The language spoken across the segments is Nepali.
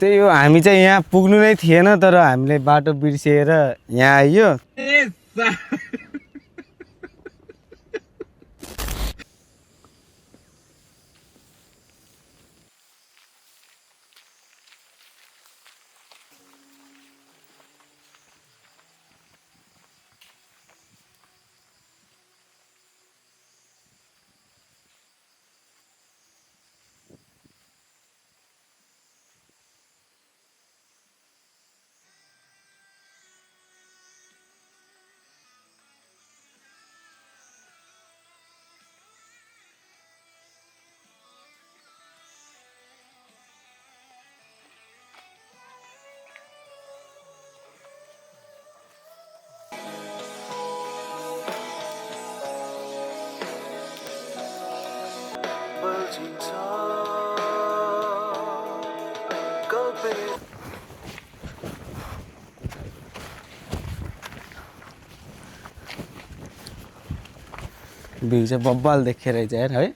त्यही हो हामी चाहिँ यहाँ पुग्नु नै थिएन तर हामीले बाटो बिर्सिएर यहाँ आइयो भ्यू चाहिँ बब्बाल देखेर चाहिँ है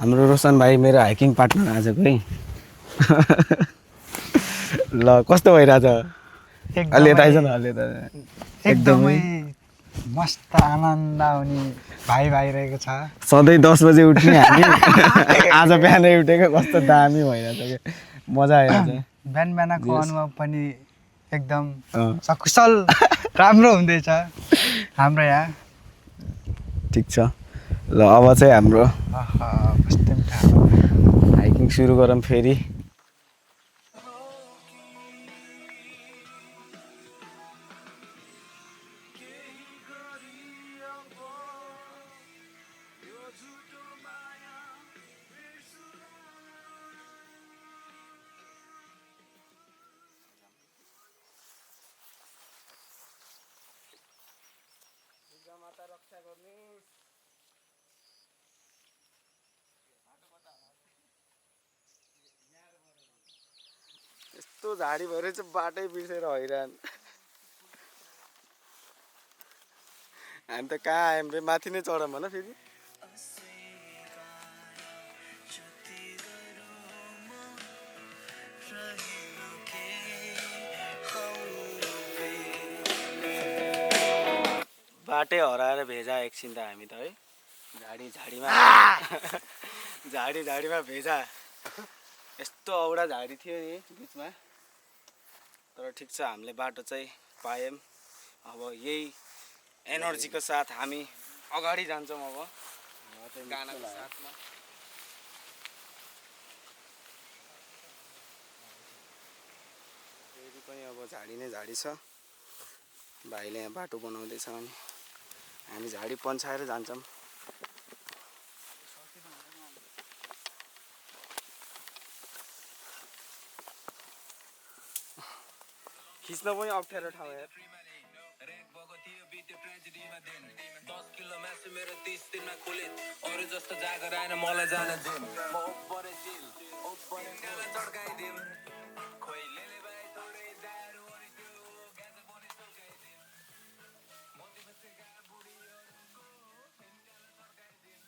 हाम्रो रोशन भाइ मेरो हाइकिङ पार्टनर आजको है ल कस्तो भइरहेछ अलि यता आइज न अलि यता एकदमै मस्त आनन्द आउने भाइ भइरहेको छ सधैँ 10 बजे उठ्ने हामी आज बिहानै उठेको कस्तो दामी भइरहेछ के मजा आइरहेछ बिहान बिहानको अनुभव पनि एकदम सकुशल राम्रो हुँदैछ हाम्रो यहाँ ठिक छ ल अब चाहिँ हाम्रो कस्तो मिठा हाइकिङ सुरु गरौँ फेरि यस्तो झाडी भएर चाहिँ बाटै बिर्सेर हैरान हामी त कहाँ आयौँ रे माथि नै चढौँ भन फेरि बाटै हराएर भेजा एकछिन त हामी त है झाडीमा भेजा यस्तो औडा झाडी थियो नि बिचमा तर ठिक छ हामीले बाटो चाहिँ पायौँ अब यही एनर्जीको साथ हामी अगाडि जान्छौँ अब गानाको साथमा फेरि पनि अब झाडी नै झाडी छ भाइले यहाँ बाटो बनाउँदैछ अनि हामी झाडी पन्छाएर जान्छौँ खिच्न पनि अप्ठ्यारो ठाउँ यार 10 किलो मासु मेरो 30 दिनमा खुले अरु जस्तो जागर आएन मलाई जान दिउँ म ओपरे चिल ओपरे चड्काइदिउँ खोइलेले भाइ तोरे दारु अनि त्यो गाजा पनि चड्काइदिउँ मोती बसेका बुढीहरूको फेन्काला चड्काइदिउँ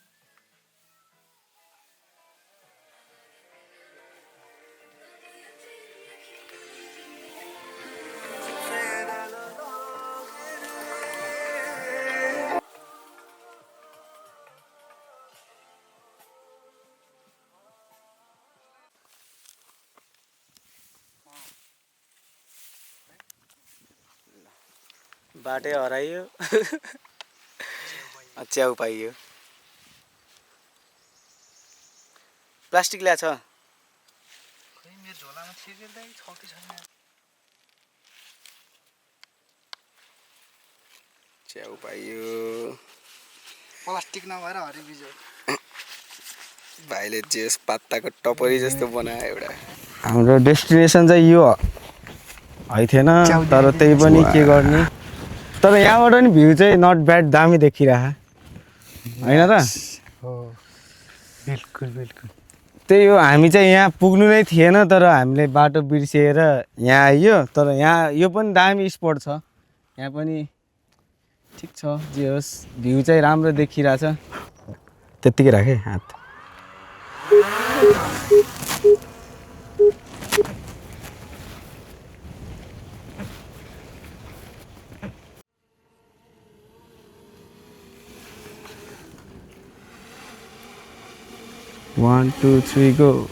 बाटै हराइयो च्याउ पाइयो प्लास्टिक ल्याछ खै मेरो झोलामा छिर्दै छ कि छैन च्याउ पाइयो प्लास्टिक नभएर हरि बिजो भाइले जेस पत्ताको टपरी जस्तो बनायो एउटा हाम्रो डेस्टिनेसन चाहिँ यो है थिएन तर त्यही पनि के गर्ने तर यहाँबाट नि भ्यू चाहिँ नट ब्याड दामी देखिरह हैन त हो बिल्कुल बिल्कुल त्यही हो हामी चाहिँ यहाँ पुग्नु नै थिएन तर हामीले बाटो बिर्सिएर यहाँ आइयो तर यहाँ यो पनि दामी स्पट छ यहाँ पनि ठिक छ जे होस् भ्यू चाहिँ राम्रो देखिरहेछ त्यत्तिकै राखेँ हात One, 2, 3, go.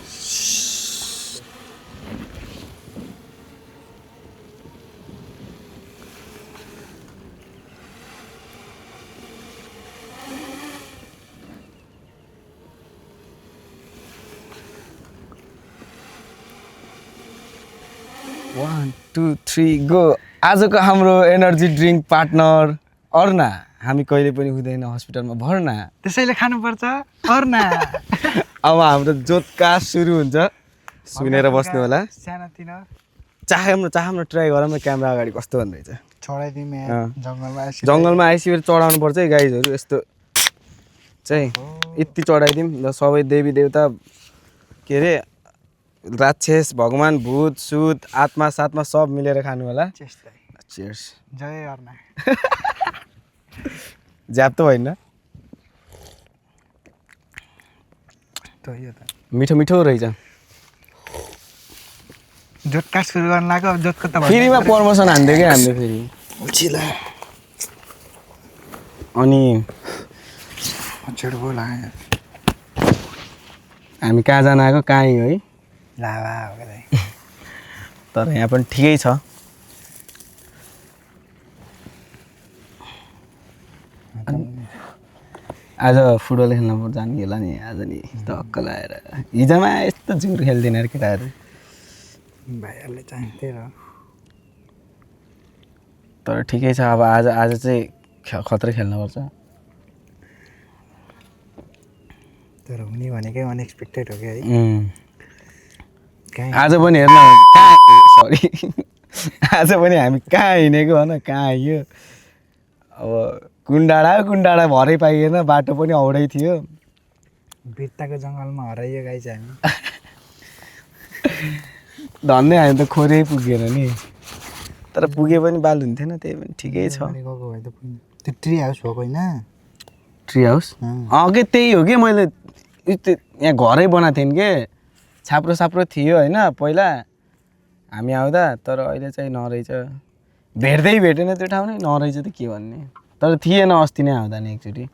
One, 2, 3, go. आजको हाम्रो एनर्जी ड्रिङ्क पार्टनर अर्ना हामी कहिले पनि हुँदैन हस्पिटलमा भर्ना त्यसैले खानुपर्छ अर्ना अब हाम्रो जोतकास सुरु हुन्छ सुनेर बस्नु होला सानातिनो चाहम्रो ट्राई गरौँ न क्यामेरा अगाडि कस्तो भन्दैछ चढाइदिउँ जङ्गलमा आएपछि फेरि चढाउनु पर्छ है गाइजहरू यस्तो चाहिँ यति चढाइदिउँ ल सबै देवी देवता के अरे राक्षस भगवान भूत सुत आत्मा साथमा सब मिलेर खानु होला चियर्स जय अर्ना ज्याप त होइन मिठो मिठो रहेछ जोतकास सुरु गर्न लाग्यो अब जोतको त फेरिमा प्रमोसन हान्दियो क्या हामीले फेरि अनि हामी कहाँ जान आएको कहाँ है लाभा तर यहाँ पनि ठिकै छ आज फुटबल खेल्न जाने होला नि आज नि टक्क लगाएर हिजोमा यस्तो जुर खेल्दैन अरे केटाहरू भाइहरूले चाहन्थे र तर ठिकै छ अब आज चाहिँ खतरा खेल्नुपर्छ तर हुने भनेकै अनएक्सपेक्टेड हो क्या है आज पनि हेर्न कहाँ सरी आज पनि हामी कहाँ हिँडेको भन कहाँ आइयो अब कुण्डाडा भरै पाइएन बाटो पनि औडै थियो बिर्ताको जङ्गलमा हराइयो गाई चाहिँ हामी धन्दै हामी त खोरै पुगेन नि तर पुगे पनि बाल हुन्थेन त्यही पनि ठिकै छ त्यो ट्री हाउस भएको होइन ट्री हाउस अघि त्यही हो कि मैले यहाँ घरै बनाएको थिएँ कि छाप्रो साप्रो थियो होइन पहिला हामी आउँदा तर अहिले चाहिँ नरहेछ भेटेन त्यो ठाउँ नै नरहेछ त के भन्ने तर थिएन अस्ति नै आउँदा नि एकचोटि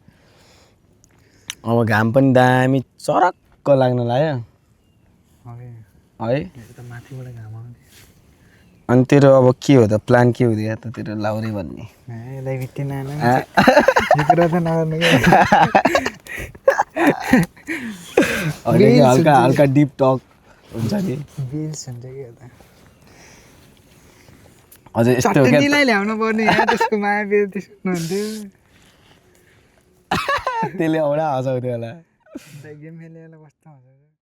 अब घाम पनि दामी चरक्क लाग्न लाग्यो है माथिबाट घाम आउँथ्यो अनि तेरो अब के हो त प्लान के हुँदैन त तेरो लाउरे भन्ने हल्का हल्का डिप टक हुन्छ नि हजुर यस्तो ल्याउनु पर्ने त्यसको माया बिर्ती सुन्नुहुन्थ्यो त्यसले औडा हँसाउँथ्यो होला गेम खेलेर बस्दा हुन्छ